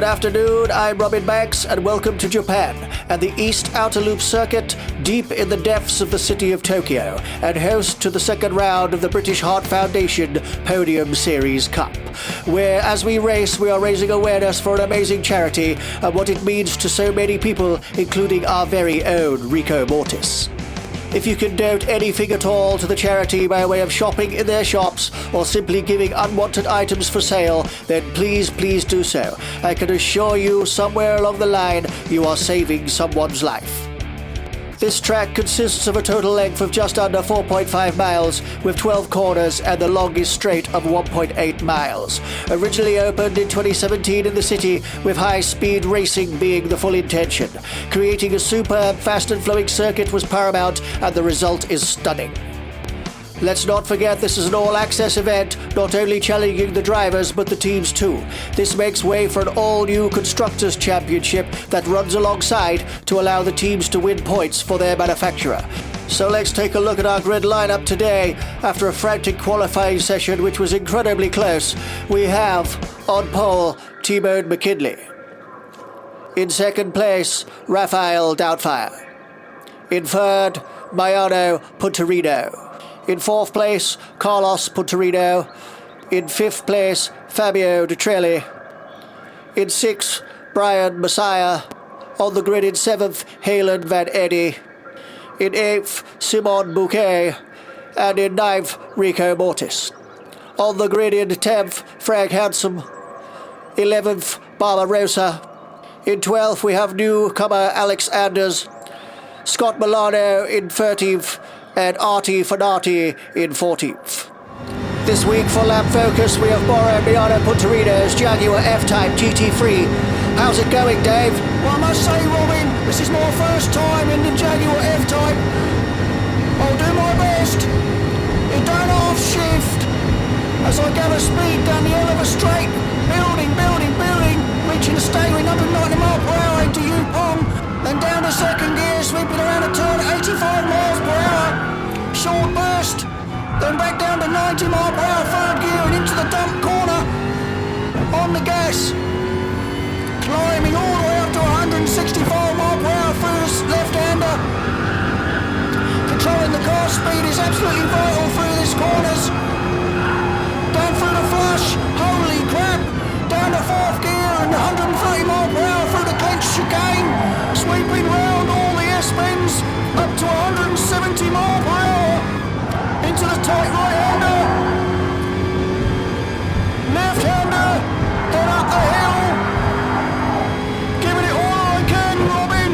afternoon, I'm Robin Banks, and welcome to Japan and the East Outer Loop Circuit, deep in the depths of the city of Tokyo, and host to the second round of the British Heart Foundation Podium Series Cup, where as we race, we are raising awareness for an amazing charity and what it means to so many people, including our very own Rico Mortis. If you can donate anything at all to the charity by way of shopping in their shops or simply giving unwanted items for sale, then please do so. I can assure you, somewhere along the line, you are saving someone's life. This track consists of a total length of just under 4.5 miles, with 12 corners and the longest straight of 1.8 miles. Originally opened in 2017 in the city, with high-speed racing being the full intention. Creating a superb, fast and flowing circuit was paramount, and the result is stunning. Let's not forget this is an all-access event, not only challenging the drivers but the teams too. This makes way for an all-new Constructors' Championship that runs alongside to allow the teams to win points for their manufacturer. So let's take a look at our grid lineup today. After a frantic qualifying session which was incredibly close, we have, on pole, T-Bone McKinley. In second place, Rafael Doubtfire. In third, Mayano Punterino. In fourth place, Carlos Punterino. In fifth place, Fabio Detrelli. In sixth, Brian Messiah. On the grid in seventh, Halen Van Eddy. In eighth, Simon Bouquet. And in ninth, Rico Mortis. On the grid in 10th, Frank Hansen. 11th, Barbarossa. In 12th, we have newcomer Alex Anders. Scott Milano in 13th. And Artie Fanati in 14th. This week for Lab Focus, we have borrowed Miano Punterino's Jaguar F-Type GT3. How's it going, Dave? Well, I must say, Robin, this is my first time in the Jaguar F-Type. I'll do my best. It don't half shift as I gather speed down the hell of a straight. Building, reaching a staggering 190 mile per hour into Yupong. Then down to second gear, sweeping around a turn at 85 miles per hour. Short burst. Then back down to 90 mile per hour third gear and into the dump corner. On the gas. Climbing all the way up to 165 mile per hour through this left-hander. Controlling the car speed is absolutely vital through these corners. Down through the flush. Holy crap. Down to fourth gear and 130 mile per hour through the clinch chicane. Sweeping round all the S-bends up to 170 mile per hour into the tight right-hander. Left-hander, then up the hill. Giving it all I can, Robin.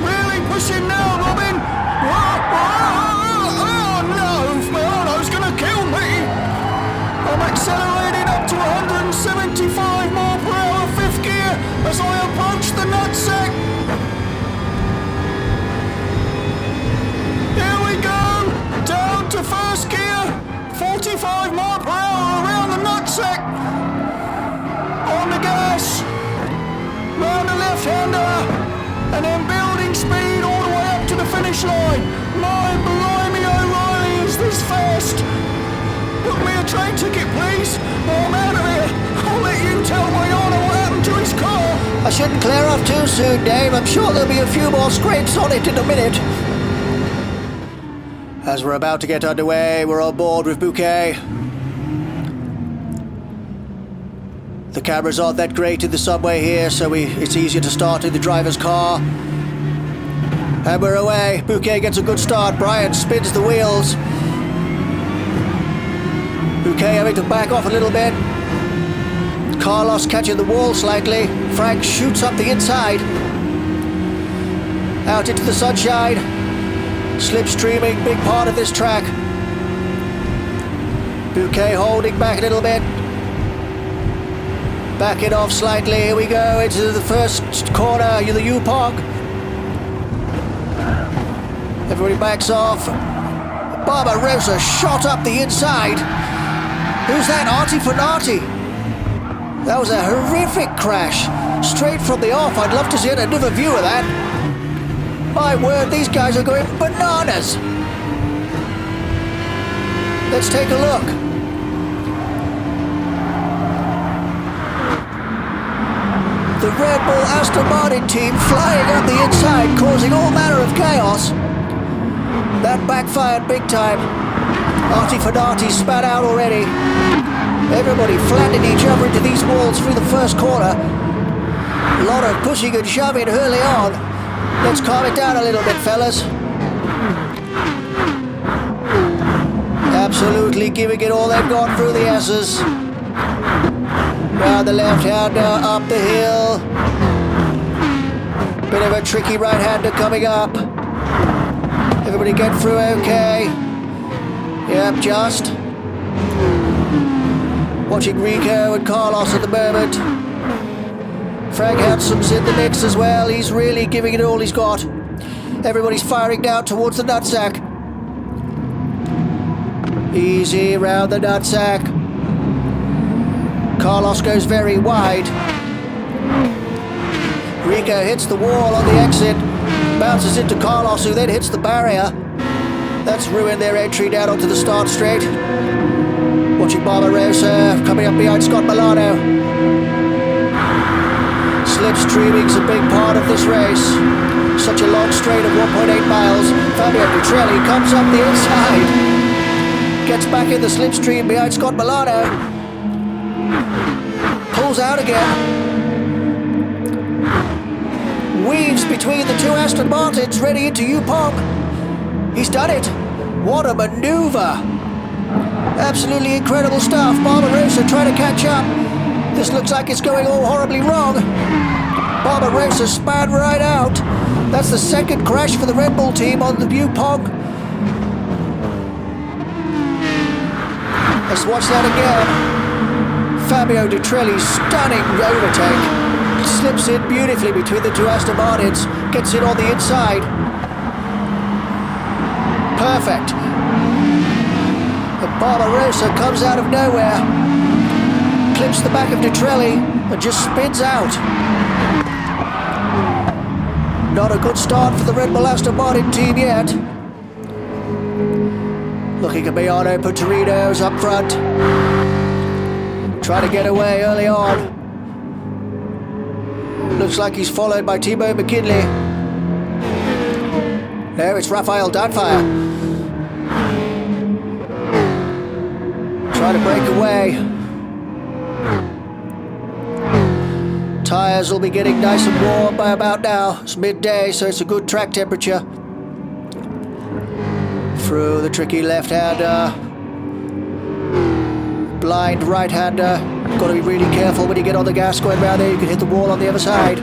Really pushing now, Robin. Oh no, Milano's gonna kill me. I'm accelerating up to 175 mile per hour fifth gear as I approach the nutsack. Here we go, down to first gear, 45 mile per hour around the nutsack. On the gas, round the left-hander, and then building speed all the way up to the finish line. My blimey O'Reilly, is this fast? Book me a train ticket, please, or I'm out of here. I'll let you tell Mayano what happened to his car. I shouldn't clear off too soon, Dave. I'm sure there'll be a few more scrapes on it in a minute. As we're about to get underway, we're on board with Bouquet. The cameras aren't that great in the subway here, so it's easier to start in the driver's car. And we're away. Bouquet gets a good start. Brian spins the wheels. Bouquet having to back off a little bit. Carlos catching the wall slightly. Frank shoots up the inside. Out into the sunshine. Slipstreaming, big part of this track. Bouquet holding back a little bit. Backing off slightly. Here we go into the first corner, the Yupong. Everybody backs off. Barbarossa shot up the inside. Who's that? Artie Fanati. That was a horrific crash. Straight from the off. I'd love to see another view of that. My word, these guys are going bananas. Let's take a look. The Red Bull Aston Martin team flying up the inside, causing all manner of chaos. That backfired big time. Artie Fadati spat out already. Everybody flattened each other into these walls through the first corner. A lot of pushing and shoving early on. Let's calm it down a little bit, fellas. Absolutely giving it all they've got through the S's. Round the left-hander, up the hill. Bit of a tricky right-hander coming up. Everybody get through okay. Yep, just. Watching Rico and Carlos at the moment. Frank Hansom's in the mix as well. He's really giving it all he's got. Everybody's firing down towards the nutsack. Easy round the nutsack. Carlos goes very wide. Rico hits the wall on the exit. Bounces into Carlos, who then hits the barrier. That's ruined their entry down onto the start straight. Watching Barbarossa coming up behind Scott Milano. Slipstreaming's a big part of this race. Such a long straight of 1.8 miles. Fabio Petrelli comes up the inside. Gets back in the slipstream behind Scott Milano. Pulls out again. Weaves between the two Aston Martins, ready into Yupong. He's done it. What a maneuver. Absolutely incredible stuff. Barbarossa trying to catch up. This looks like it's going all horribly wrong. Barbarossa span right out. That's the second crash for the Red Bull team on the Yupong. Let's watch that again. Fabio Detrelli's stunning overtake. Slips in beautifully between the two Aston Martins. Gets in on the inside. Perfect. And Barbarossa comes out of nowhere. Clips the back of Detrelli and just spins out. Not a good start for the Red Bull Aston Martin team yet. Looking at Miano Putorinos up front. Trying to get away early on. Looks like he's followed by Timo McKinley. No, it's Raphael Danfire. Trying to break away. Tyres will be getting nice and warm by about now. It's midday, so it's a good track temperature. Through the tricky left-hander. Blind right-hander. Got to be really careful when you get on the gas going round there. You can hit the wall on the other side.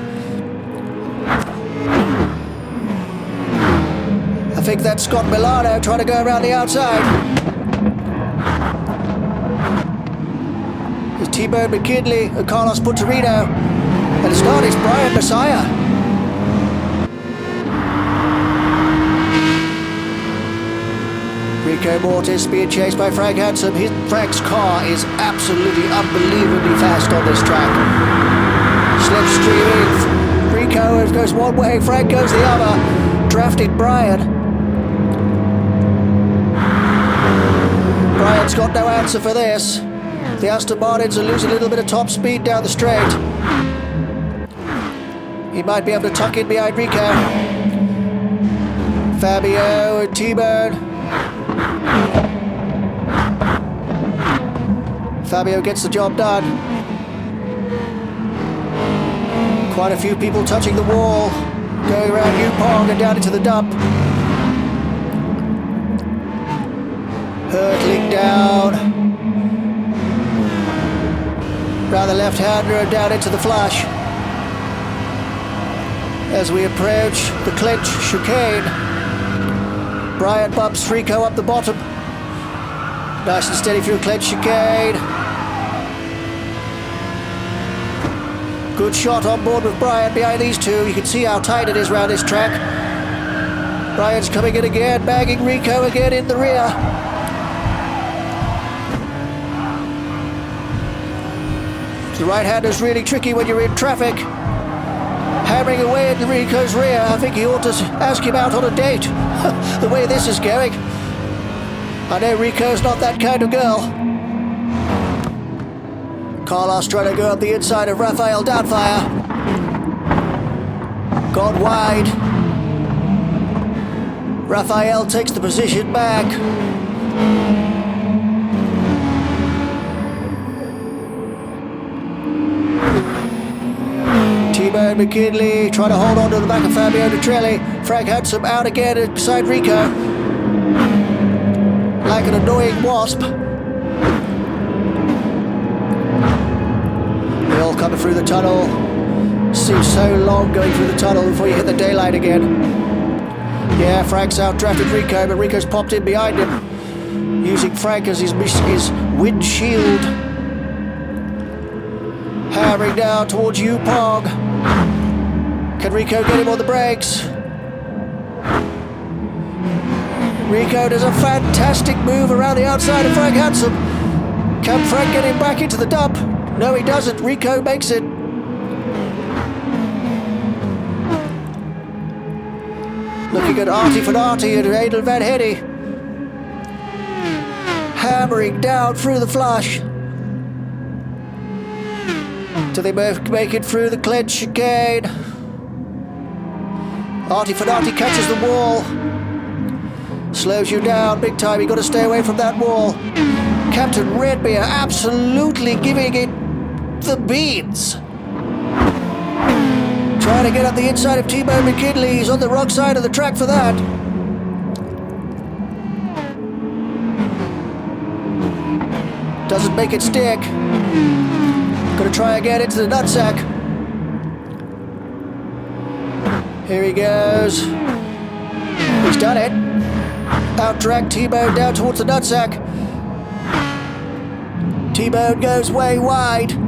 I think that's Scott Milano trying to go around the outside. There's T-Bone McKinley and Carlos Putorino. And it's not, it's Brian Messiah. Rico Mortis being chased by Frank Hansom. Frank's car is absolutely unbelievably fast on this track. Slipstreaming. Rico goes one way, Frank goes the other. Drafting Brian. Brian's got no answer for this. The Aston Martins are losing a little bit of top speed down the straight. He might be able to tuck in behind Rico. Fabio and T-Bone. Fabio gets the job done. Quite a few people touching the wall, going around Yupong and down into the dump. Hurtling down. Round the left-hander and down into the flash. As we approach the clinch chicane, Brian bumps Rico up the bottom. Nice and steady through clinch chicane. Good shot on board with Brian behind these two. You can see how tight it is around this track. Brian's coming in again, bagging Rico again in the rear. The right-hander's really tricky when you're in traffic. Hammering away at Rico's rear. I think he ought to ask him out on a date. The way this is going. I know Rico's not that kind of girl. Carlos trying to go up the inside of Raphael Doubtfire. Gone wide. Raphael takes the position back. T-Bone and McKinley trying to hold on to the back of Fabio Dutrelli. Frank Handsome out again beside Rico. Like an annoying wasp. They all coming through the tunnel. Seems so long going through the tunnel before you hit the daylight again. Yeah, Frank's outdrafted Rico, but Rico's popped in behind him, using Frank as his windshield. Hammering down towards Pog. Can Rico get him on the brakes? Rico does a fantastic move around the outside of Frank Handsome. Can Frank get him back into the dump? No, he doesn't. Rico makes it. Looking at Artie Fanati and Adel Van Heddy. Hammering down through the flush. Do they both make it through the clenched chicane? Artie Fanati catches the wall. Slows you down big time. You got to stay away from that wall. Captain Redbeard absolutely giving it the beans. Trying to get up the inside of T-Bone McKinley. He's on the wrong side of the track for that. Doesn't make it stick. Gonna try again into the nutsack. Here he goes. He's done it. Out-dragged T-Bone down towards the nutsack. T-Bone goes way wide.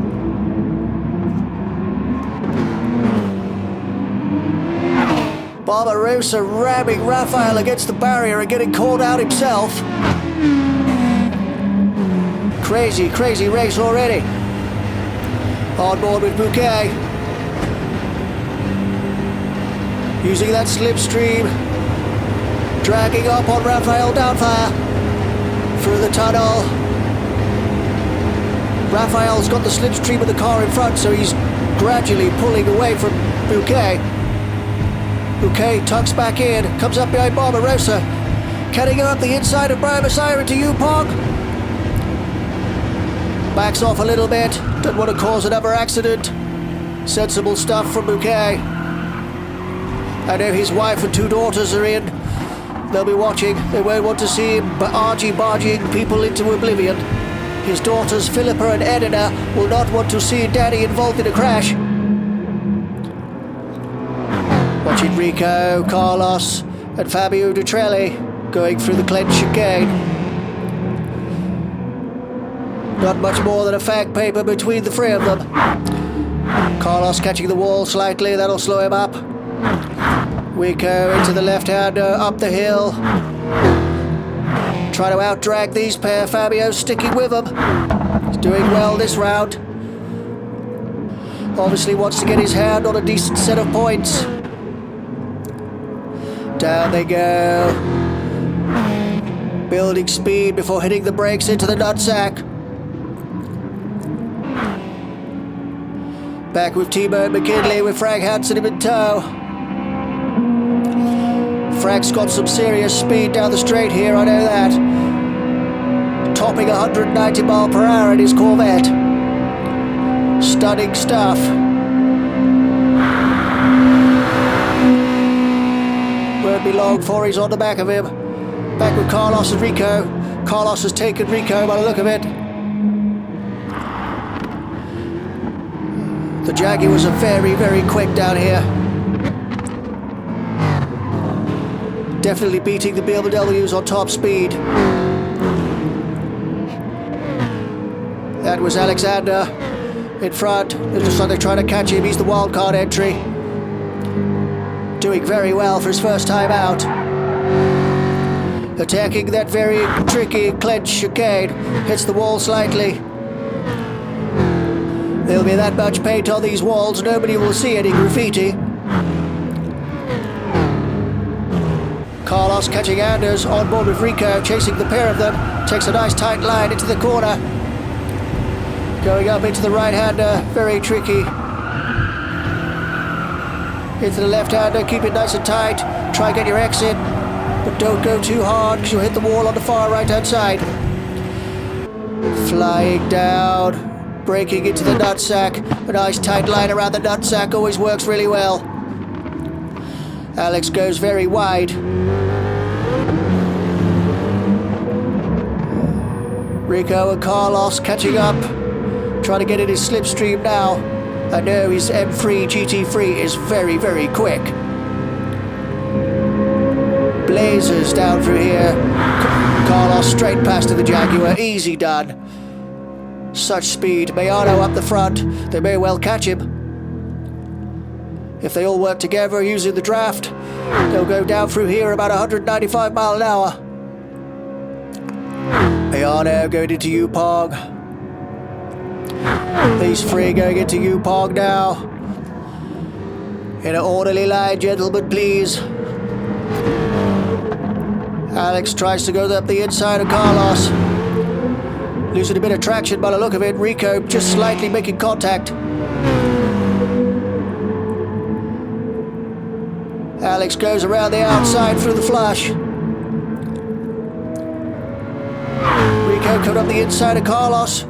Barbarossa ramming Raphael against the barrier and getting called out himself. Crazy, crazy race already. On board with Bouquet. Using that slipstream. Dragging up on Raphael Downfire. Through the tunnel. Raphael's got the slipstream of the car in front, so he's gradually pulling away from Bouquet. Bouquet tucks back in, comes up behind Barbarossa. Can he go up the inside of Brian Messiah into Pog? Backs off a little bit, doesn't want to cause another accident. Sensible stuff from Bouquet. I know his wife and 2 daughters are in. They'll be watching. They won't want to see him argy-barging people into oblivion. His daughters, Philippa and Edina, will not want to see Daddy involved in a crash. Watching Rico, Carlos, and Fabio Dutrelli going through the clenched chicane. Not much more than a fag paper between the 3 of them. Carlos catching the wall slightly, that'll slow him up. Rico into the left-hander, up the hill. Trying to out-drag these pair. Fabio sticking with them. He's doing well this round. Obviously wants to get his hand on a decent set of points. Down they go. Building speed before hitting the brakes into the nutsack. Back with T-Bone McKinley with Frank Hansen in tow. Frank's got some serious speed down the straight here, I know that. Topping 190 mile per hour in his Corvette. Stunning stuff. Won't be long before he's on the back of him. Back with Carlos and Rico. Carlos has taken Rico by the look of it. The Jaguars are very, very quick down here. Definitely beating the BMWs on top speed. That was Alexander in front. It looks like they're trying to catch him. He's the wildcard entry. Doing very well for his first time out. Attacking that very tricky clenched chicane. Hits the wall slightly. There'll be that much paint on these walls, nobody will see any graffiti. Carlos catching Anders on board with Rico, chasing the pair of them. Takes a nice tight line into the corner. Going up into the right-hander, very tricky. Into the left-hander, keep it nice and tight. Try and get your exit, but don't go too hard because you'll hit the wall on the far right-hand side. Flying down, braking into the nutsack. A nice tight line around the nutsack always works really well. Alex goes very wide. Rico and Carlos catching up, trying to get in his slipstream now. I know his M3 GT3 is very, very quick. Blazers down through here. Carlos straight past to the Jaguar, easy done. Such speed. Mayano up the front, they may well catch him. If they all work together using the draft, they'll go down through here about 195 miles an hour. Mayano going into Upong. These three going into Upong now. In an orderly line, gentlemen, please. Alex tries to go up the inside of Carlos. Losing a bit of traction by the look of it. Rico just slightly making contact. Alex goes around the outside through the flush. Rico coming up the inside of Carlos.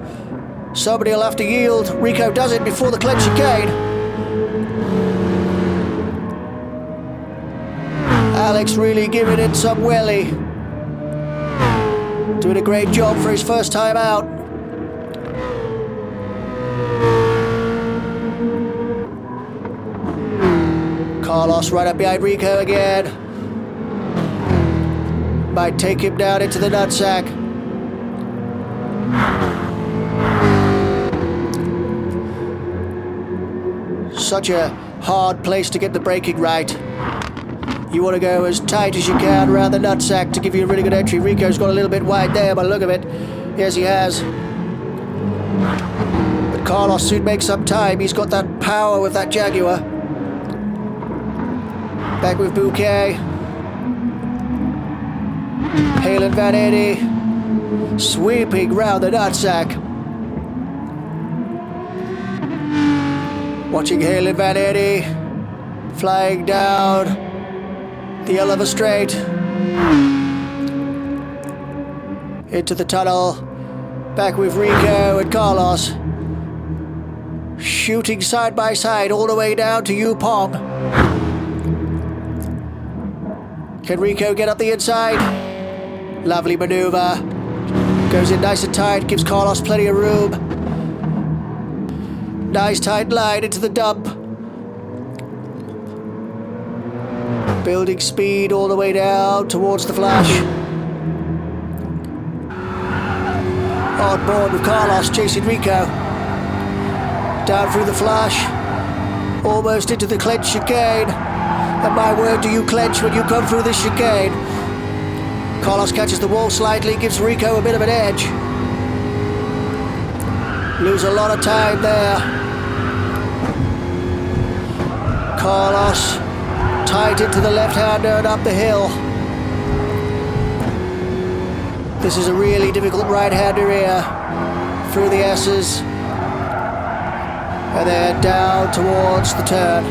Somebody will have to yield. Rico does it before the clinch chicane. Alex really giving it some welly. Doing a great job for his first time out. Carlos right up behind Rico again. Might take him down into the nutsack. Such a hard place to get the braking right. You want to go as tight as you can around the nutsack to give you a really good entry. Rico's got a little bit wide there by the look of it. Yes, he has. But Carlos soon makes up time. He's got that power with that Jaguar. Back with Bouquet. Hale and Van Eddy. Sweeping round the nutsack. Watching Hale and Van Eddy. Flying down the Oliver Strait. Into the tunnel. Back with Rico and Carlos. Shooting side by side all the way down to Upong. Can Rico get up the inside? Lovely maneuver. Goes in nice and tight, gives Carlos plenty of room. Nice tight line into the dump. Building speed all the way down towards the flash. On board with Carlos chasing Rico. Down through the flash. Almost into the clench chicane. And my word, do you clench when you come through this chicane. Carlos catches the wall slightly, gives Rico a bit of an edge. Lose a lot of time there. Carlos tight into the left-hander and up the hill. This is a really difficult right-hander here. Through the S's. And then down towards the turn.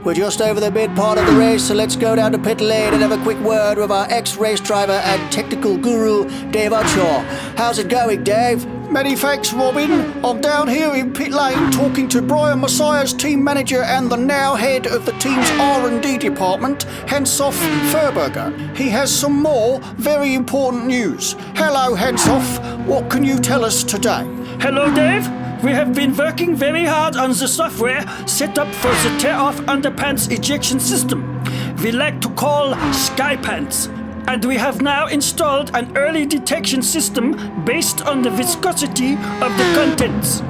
We're just over the mid part of the race, so let's go down to pit lane and have a quick word with our ex-race driver and technical guru, Dave Unshaw. How's it going, Dave? Many thanks, Robin. I'm down here in pit lane talking to Brian Messiah's team manager and the now head of the team's R&D department, Hensoff Furberger. He has some more very important news. Hello, Hensoff. What can you tell us today? Hello, Dave. We have been working very hard on the software set up for the tear-off underpants ejection system we like to call Skypants. And we have now installed an early detection system based on the viscosity of the contents.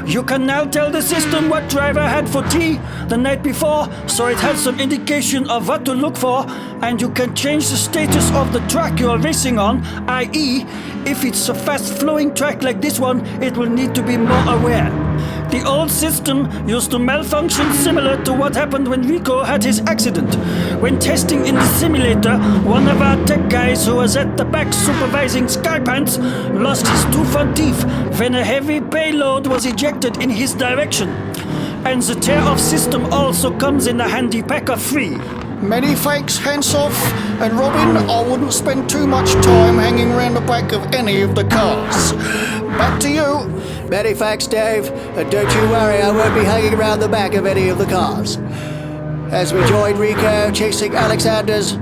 You can now tell the system what driver had for tea the night before, so it has some indication of what to look for, and you can change the status of the track you are racing on, i.e., if it's a fast-flowing track like this one, it will need to be more aware. The old system used to malfunction similar to what happened when Rico had his accident. When testing in the simulator, one of our tech guys who was at the back supervising Skypants lost his two front teeth when a heavy payload was ejected in his direction. And the tear-off system also comes in a handy pack of 3. Many thanks, Hansoff. And Robin, I wouldn't spend too much time hanging around the back of any of the cars. Back to you. Many thanks, Dave. And don't you worry, I won't be hanging around the back of any of the cars. As we join Rico chasing Alexander's,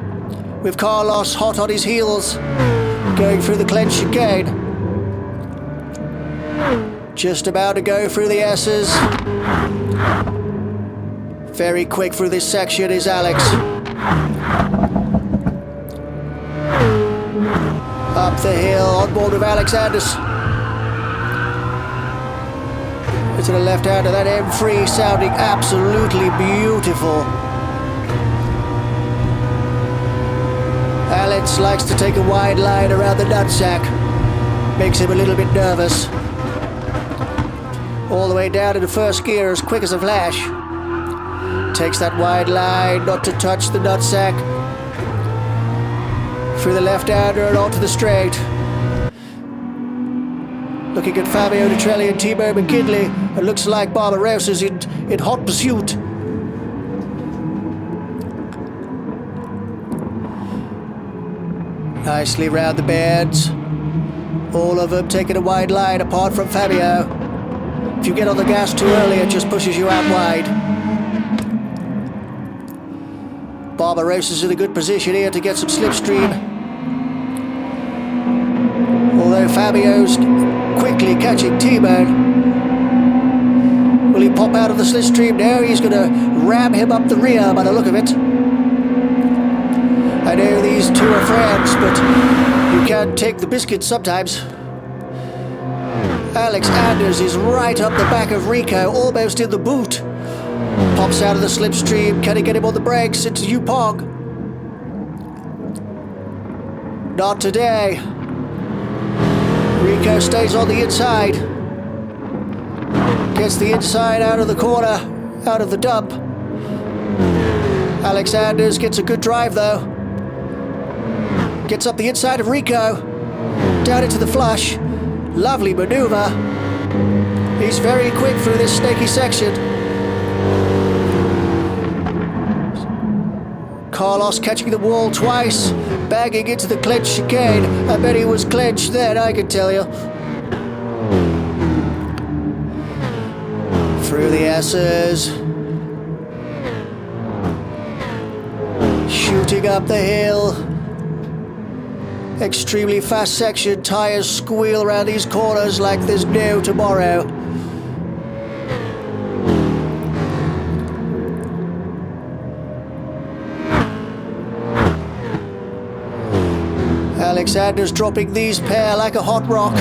with Carlos hot on his heels, going through the clenched chicane. Just about to go through the S's. Very quick through this section is Alex. Up the hill, on board with Alexander's. To the left hand of that M3, sounding absolutely beautiful. Alex likes to take a wide line around the nutsack. Makes him a little bit nervous. All the way down into first gear as quick as a flash. Takes that wide line not to touch the nutsack. Through the left-hander and onto the straight. Looking at Fabio Detrelli and Timo McKinley. It looks like Barbarosa's in hot pursuit. Nicely round the bends. All of them taking a wide line apart from Fabio. If you get on the gas too early, it just pushes you out wide. Barbarosa's in a good position here to get some slipstream. Although Fabio's quickly catching T-Bone. Will he pop out of the slipstream? No, he's going to ram him up the rear by the look of it. I know these two are friends, but you can't take the biscuit sometimes. Alex Anders is right up the back of Rico, almost in the boot. Pops out of the slipstream. Can he get him on the brakes? It's U-Pog. Not today. Rico stays on the inside. Gets the inside out of the corner, out of the dump. Alex Anders gets a good drive though. Gets up the inside of Rico. Down into the flush. Lovely maneuver. He's very quick through this snaky section. Carlos catching the wall twice, bagging into the clenched chicane. I bet he was clenched then, I can tell you. Through the S's. Shooting up the hill. Extremely fast section, tires squeal around these corners like there's no tomorrow. Alexander's dropping these pair like a hot rock.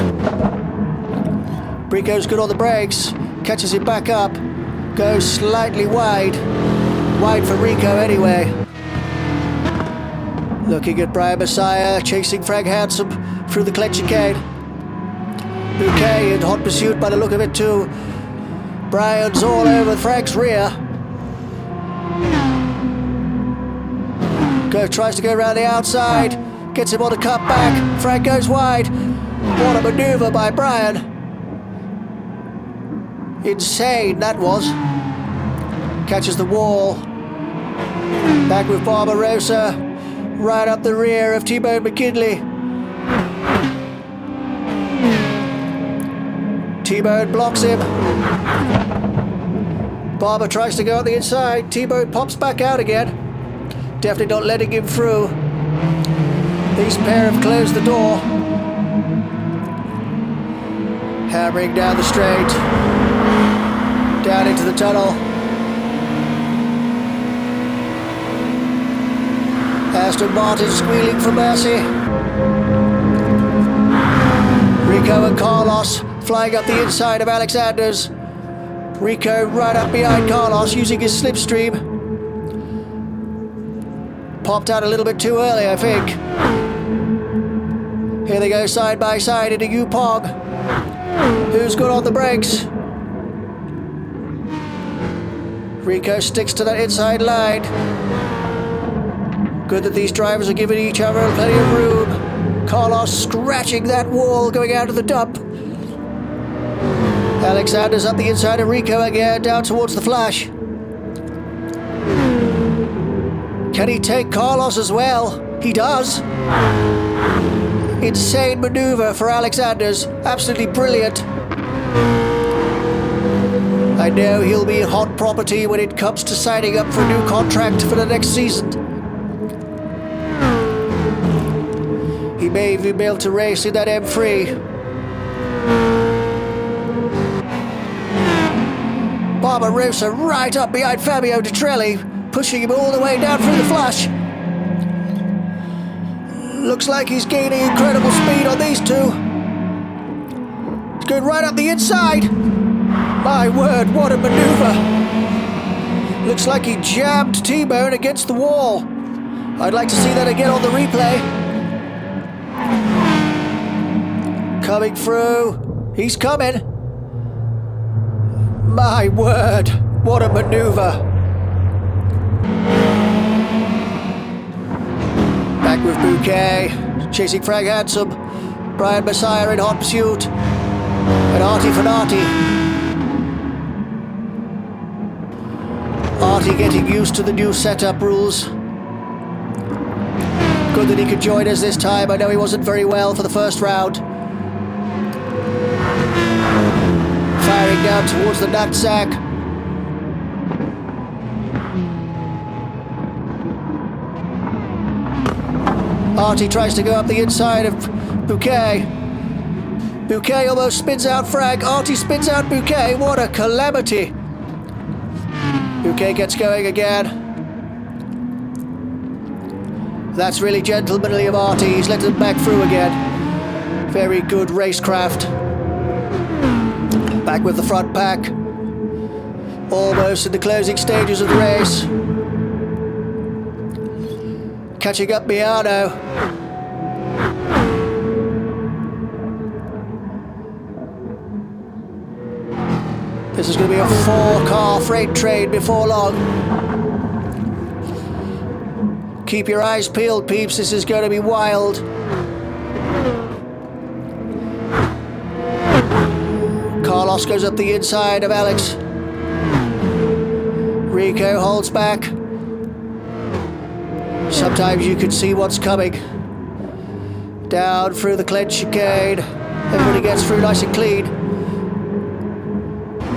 Rico's good on the brakes, catches him back up, goes slightly wide. Wide for Rico anyway. Looking at Brian Messiah, chasing Frank Handsome through the clenched chicane. Bouquet in hot pursuit by the look of it too. Brian's all over Frank's rear. Tries to go around the outside. Gets him on the cut back. Frank goes wide. What a maneuver by Brian. Insane that was. Catches the wall. Back with Barbarosa. Right up the rear of T-Bone McKinley. T-Bone blocks him. Barber tries to go on the inside. T-Bone pops back out again. Definitely not letting him through. These pair have closed the door. Hammering down the straight. Down into the tunnel. Aston Martin squealing for mercy. Rico and Carlos flying up the inside of Alexander's. Rico right up behind Carlos using his slipstream. Popped out a little bit too early, I think. Here they go side by side into U-Pog. Who's good on the brakes? Rico sticks to that inside line. Good that these drivers are giving each other plenty of room. Carlos scratching that wall going out of the dump. Alexander's up the inside of Rico again, down towards the Flash. Can he take Carlos as well? He does. Insane maneuver for Alexander's. Absolutely brilliant. I know he'll be hot property when it comes to signing up for a new contract for the next season. He may even be able to race in that M3. Barbarossa right up behind Fabio Di Trelli, pushing him all the way down through the Flash. Looks like he's gaining incredible speed on these two. He's going right up the inside. My word, what a maneuver. Looks like he jammed T-Bone against the wall. I'd like to see that again on the replay. Coming through. He's coming. My word, what a maneuver. Back with Bouquet, chasing Frank Handsome, Brian Messiah in hot pursuit, and Artie Fanati. Artie getting used to the new setup rules. Good that he could join us this time. I know he wasn't very well for the first round. Firing down towards the nutsack. Artie tries to go up the inside of Bouquet. Bouquet almost spins out Frank. Artie spins out Bouquet. What a calamity. Bouquet gets going again. That's really gentlemanly of Artie. He's let them back through again. Very good racecraft. Back with the front pack. Almost in the closing stages of the race. Catching up Miano. This is going to be a 4-car freight train before long. Keep your eyes peeled, peeps. This is going to be wild. Carlos goes up the inside of Alex. Rico holds back. Sometimes you can see what's coming. Down through the clenched chicane. Everybody gets through nice and clean.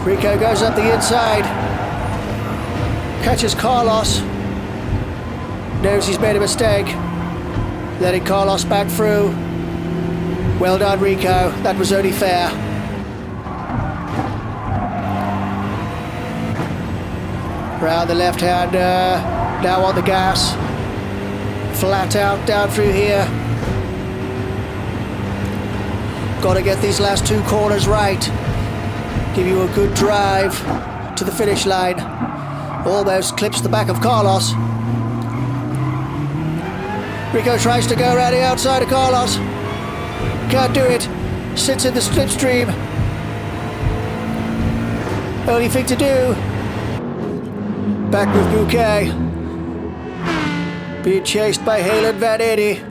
Rico goes up the inside. Catches Carlos. Knows he's made a mistake. Letting Carlos back through. Well done, Rico. That was only fair. Round the left-hander. Now on the gas. Flat out down through here. Got to get these last two corners right. Give you a good drive to the finish line. Almost clips the back of Carlos. Rico tries to go around the outside of Carlos. Can't do it. Sits in the slipstream. Only thing to do. Back with Bouquet. Being chased by Halen Van Eddy.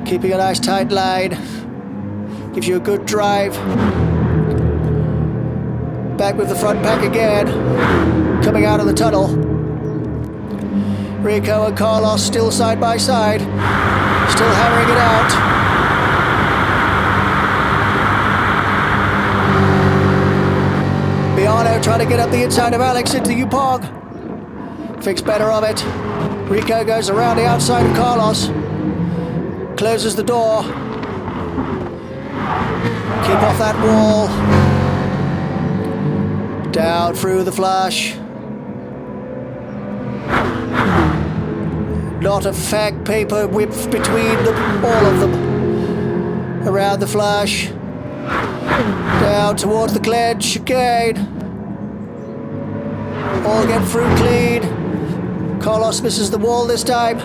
Keeping a nice tight line. Gives you a good drive. Back with the front pack again. Coming out of the tunnel. Rico and Carlos still side by side. Still hammering it out. Miano trying to get up the inside of Alex into the U-Pog. Thinks better of it. Rico goes around the outside of Carlos. Closes the door. Keep off that wall. Down through the Flash. Not a fag paper whip between them, all of them. Around the Flash. Down towards the clenched chicane. All get through clean. Carlos misses the wall this time.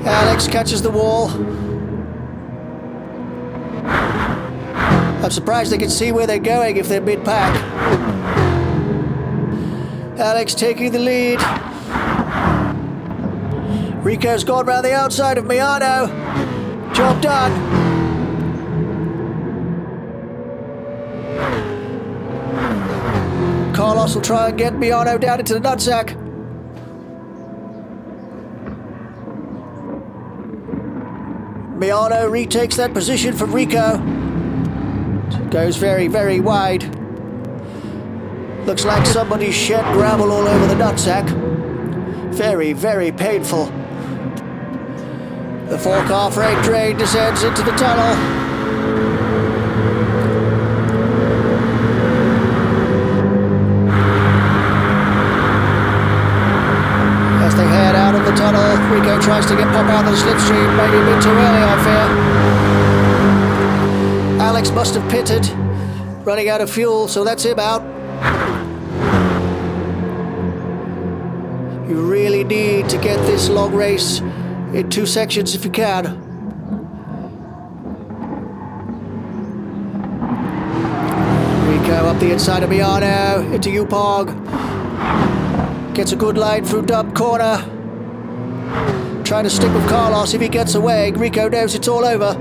Alex catches the wall. I'm surprised they can see where they're going if they're mid-pack. Alex taking the lead. Rico's gone round the outside of Miano. Job done. Carlos will try and get Miano down into the nutsack. Miano retakes that position from Rico. Goes very, very wide. Looks like somebody shed gravel all over the nutsack. Very, very painful. The 4-car freight train descends into the tunnel. As they head out of the tunnel, Rico tries to pop out of the slipstream, maybe a bit too early, I fear. Alex must have pitted, running out of fuel, so that's him out. You really need to get this long race in 2 sections if you can. Rico up the inside of Miano, into Upog. Gets a good line through Dub corner. Trying to stick with Carlos. If he gets away, Rico knows it's all over.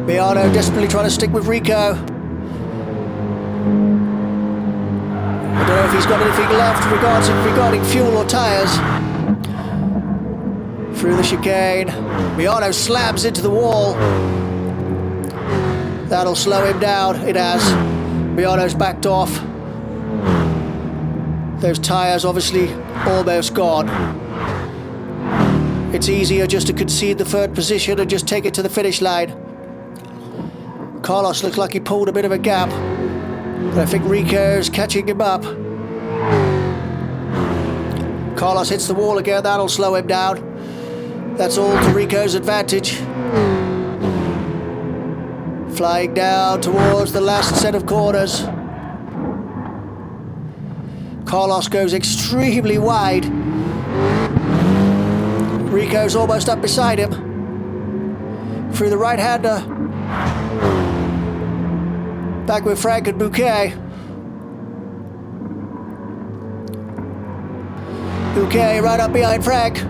Miano desperately trying to stick with Rico. I don't know if he's got anything left regarding fuel or tyres. Through the chicane. Miano slams into the wall. That'll slow him down. It has. Miano's backed off. Those tyres obviously almost gone. It's easier just to concede the 3rd position and just take it to the finish line. Carlos looks like he pulled a bit of a gap, but I think Rico's catching him up. Carlos hits the wall again, that'll slow him down. That's all to Rico's advantage. Flying down towards the last set of corners. Carlos goes extremely wide. Rico's almost up beside him. Through the right-hander. Back with Frank and Bouquet. Bouquet right up behind Frank.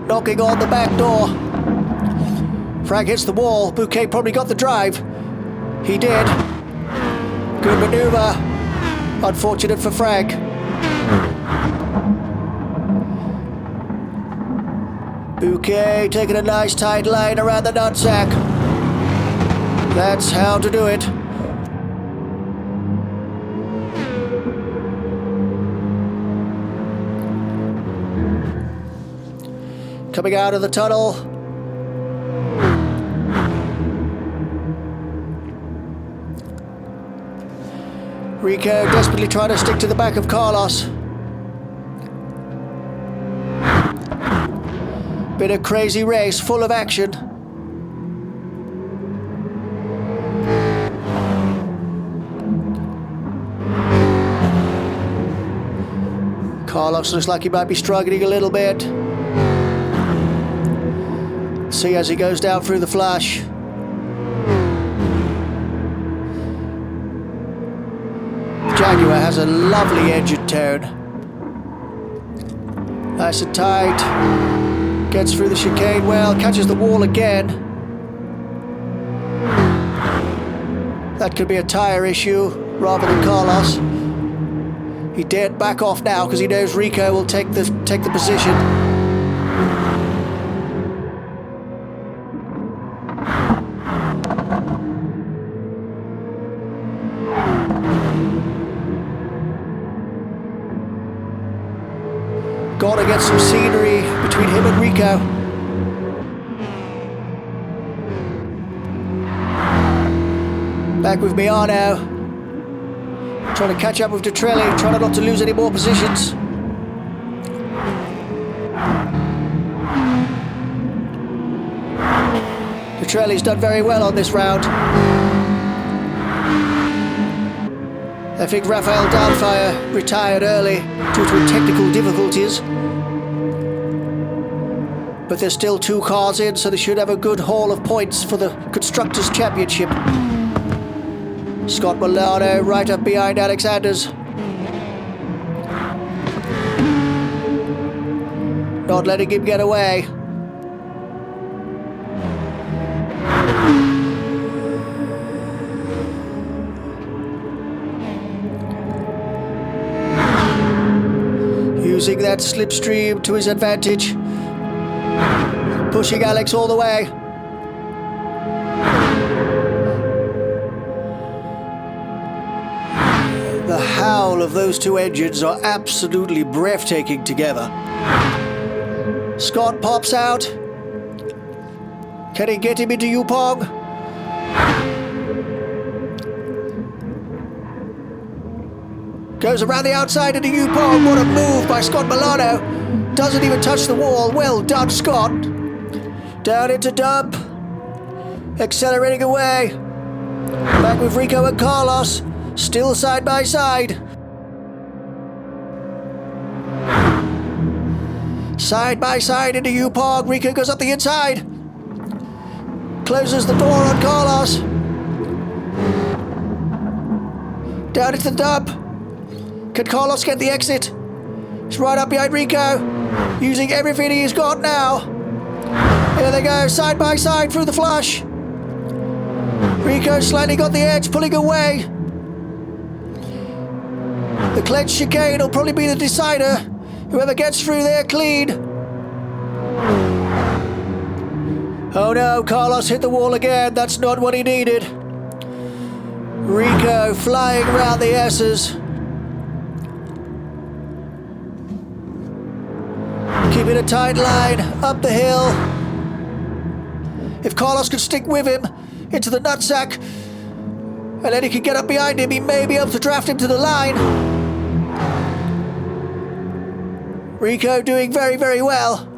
Knocking on the back door. Frank hits the wall. Bouquet probably got the drive. He did. Good maneuver. Unfortunate for Frank. Bouquet taking a nice tight line around the nutsack. That's how to do it. Coming out of the tunnel. Rico desperately trying to stick to the back of Carlos. Been a crazy race, full of action. Carlos looks like he might be struggling a little bit. See as he goes down through the flash. Jaguar has a lovely engine tone. Nice and tight. Gets through the chicane well, catches the wall again. That could be a tyre issue rather than Carlos. He dared back off now because he knows Rico will take the position. Gotta get some scenery between him and Rico. Back with Miano. Trying to catch up with Detrelli, trying not to lose any more positions. Detrelli's done very well on this round. I think Rafael Downfire retired early due to technical difficulties. But there's still 2 cars in, so they should have a good haul of points for the Constructors' Championship. Scott Milano right up behind Alex Anders. Not letting him get away. Using that slipstream to his advantage. Pushing Alex all the way. The howl of those two engines are absolutely breathtaking together. Scott pops out. Can he get him into Yupong? Goes around the outside into Yupong. What a move by Scott Milano. Doesn't even touch the wall. Well done, Scott. Down into dump. Accelerating away. Back with Rico and Carlos. Still side by side. Side by side into Yupong. Rico goes up the inside. Closes the door on Carlos. Down into the dump. Can Carlos get the exit? He's right up behind Rico. Using everything he's got now. Here they go, side by side through the flush. Rico slightly got the edge, pulling away. The clenched chicane will probably be the decider. Whoever gets through there clean. Oh no, Carlos hit the wall again. That's not what he needed. Rico flying around the S's. Keeping a tight line up the hill. If Carlos could stick with him into the nutsack, and then he could get up behind him, he may be able to draft him to the line. Rico doing very, very well.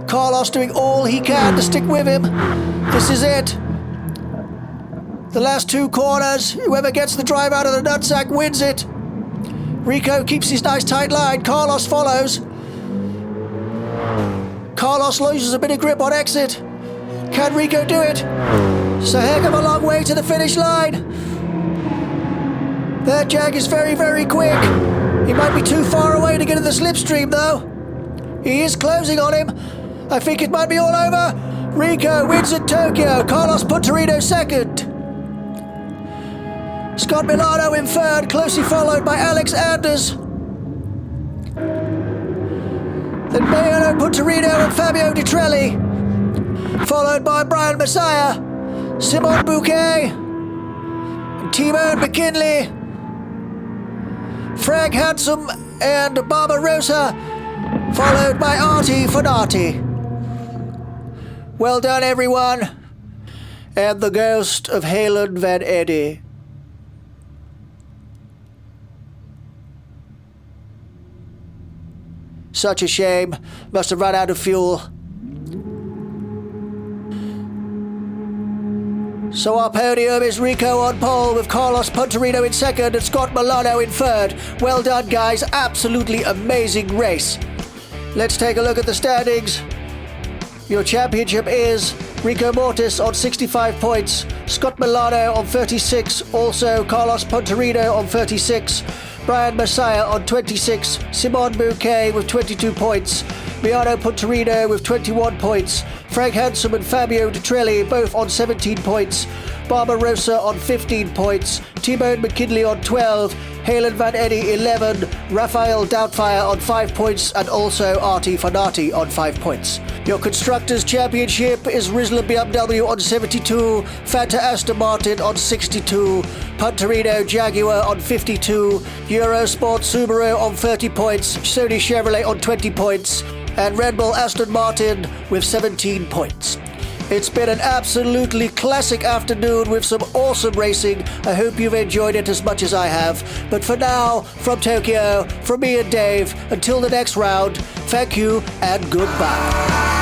Carlos doing all he can to stick with him. This is it. The last two corners, whoever gets the drive out of the nutsack wins it. Rico keeps his nice tight line. Carlos follows. Carlos loses a bit of grip on exit. Can Rico do it? It's a heck of a long way to the finish line. That Jag is very, very quick. He might be too far away to get in the slipstream, though. He is closing on him. I think it might be all over. Rico wins at Tokyo. Carlos Puntarino second. Scott Milano in third, closely followed by Alex Anders. Then Mayono Puntarino and Fabio Di Trelli, followed by Brian Messiah, Simon Bouquet, and T-Bone McKinley, Frank Handsome and Barbarossa, followed by Artie Fonati. Well done, everyone. And the ghost of Halen Van Eddy. Such a shame. Must have run out of fuel. So our podium is Rico on pole with Carlos Puntarino in second and Scott Milano in third. Well done, guys. Absolutely amazing race. Let's take a look at the standings. Your championship is Rico Mortis on 65 points, Scott Milano on 36, also Carlos Puntarino on 36, Brian Messiah on 26, Simon Bouquet with 22 points, Miano Puntarino with 21 points, Frank Handsome and Fabio Di Trelli both on 17 points, Barbarossa on 15 points, T-Bone McKinley on 12, Halen Van Eddy 11, Raphael Doubtfire on 5 points, and also Artie Fonati on 5 points. Your Constructors' Championship is Rizla BMW on 72, Fanta Aston Martin on 62, Puntarino Jaguar on 52, Eurosport Subaru on 30 points, Sony Chevrolet on 20 points, and Red Bull Aston Martin with 17 points. It's been an absolutely classic afternoon with some awesome racing. I hope you've enjoyed it as much as I have. But for now, from Tokyo, from me and Dave, until the next round, thank you and goodbye.